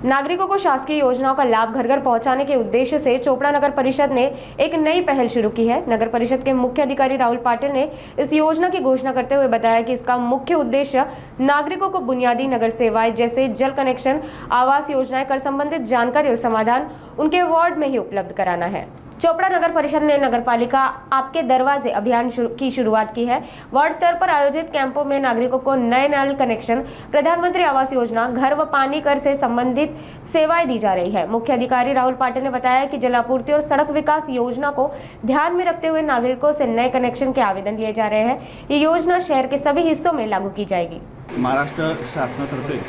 नागरिकों को शासकीय योजनाओं का लाभ घर घर पहुंचाने के उद्देश्य से चोपड़ा नगर परिषद ने एक नई पहल शुरू की है। नगर परिषद के मुख्य अधिकारी राहुल पाटिल ने इस योजना की घोषणा करते हुए बताया कि इसका मुख्य उद्देश्य नागरिकों को बुनियादी नगर सेवाएं जैसे जल कनेक्शन, आवास योजनाएं कर संबंधित जानकारी और समाधान उनके वार्ड में ही उपलब्ध कराना है। चोपड़ा नगर परिषद ने नगरपालिका आपके दरवाजे अभियान की शुरुआत की है। वार्ड स्तर पर आयोजित कैंपों में नागरिकों को नए नल कनेक्शन, प्रधानमंत्री आवास योजना, घर व पानी कर से संबंधित सेवाएं दी जा रही है। मुख्य अधिकारी राहुल पाटिल ने बताया कि जल आपूर्ति और सड़क विकास योजना को ध्यान में रखते हुए नागरिकों से नए कनेक्शन के आवेदन लिए जा रहे हैं। ये योजना शहर के सभी हिस्सों में लागू की जाएगी। महाराष्ट्र शासनातर्फे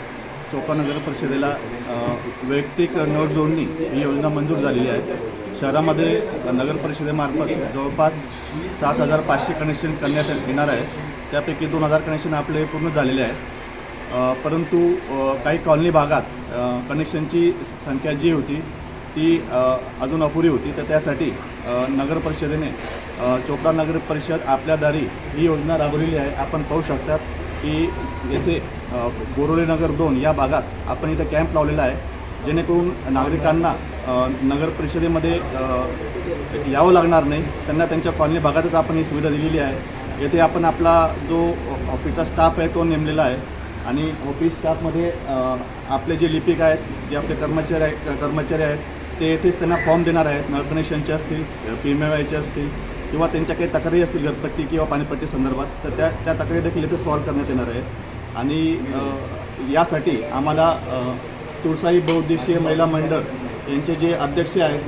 चोपड़ा नगर परिषदेला वैयक्तिक नळ जोडणी ही योजना मंजूर झालेली आहे। शहरामध्ये नगर परिषदेमार्फत जवळपास 7,500 कनेक्शन करण्यात येणार आहे। त्यापैकी 2,000 कनेक्शन आपले पूर्ण झालेले आहेत, परंतु काही कॉलनी भागात कनेक्शनची संख्या जी होती ती अजून अपुरी होती। तर त्यासाठी नगर परिषदेने चोपड़ा नगर परिषद आपल्या दारी ही योजना राबवलेली आहे। आपण पाहू शकता की येथे बोरोली नगर 2 या भागात आपण इथे कॅम्प लावलेला आहे, जेणेकरून नागरिकांना नगर परिषदेमध्ये यावं लागणार नाही। त्यांना त्यांच्या कॉलनी भागातच आपण ही सुविधा दिलेली आहे। येथे आपण आपला जो ऑफिसचा स्टाफ आहे तो नेमलेला आहे आणि ऑफिस स्टाफमध्ये आपले जे लिपिक आहेत, जे आपले कर्मचारी आहेत ते येथेच त्यांना फॉर्म देणार आहेत। नळ कनेक्शनचे असतील, PMAYचे असतील किंवा त्यांच्या काही तक्रारी असतील घरपट्टी किंवा पाणीपट्टी संदर्भात, तर त्या तक्रारी देखील इथे सॉल्व्ह करण्यात येणार आहे। आणि यासाठी आम्हाला तुळसाई बहुउद्देशीय महिला मंडळ यांचे जे अध्यक्ष आहेत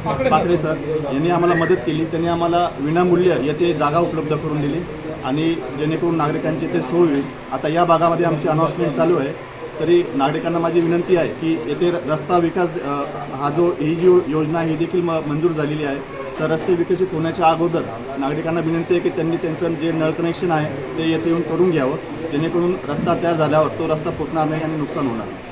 पाकडे सर यांनी आम्हाला मदत केली। त्यांनी आम्हाला विनामूल्य येथे जागा उपलब्ध करून दिली आणि जेणेकरून नागरिकांची ते सोय होईल। आता या भागामध्ये आमची अनाउन्समेंट चालू आहे, तरी नागरिकांना माझी विनंती आहे की येथे रस्ता विकास ही जी योजना ही देखील मंजूर झालेली आहे। तर रस्ते विकसित होण्याच्या अगोदर नागरिकांना विनंती आहे की त्यांनी त्यांचं जे नळ कनेक्शन आहे ते येथे येऊन करून घ्यावं, जेणेकरून रस्ता तयार झाल्यावर तो रस्ता फुटणार नाही आणि नुकसान होणार नाही।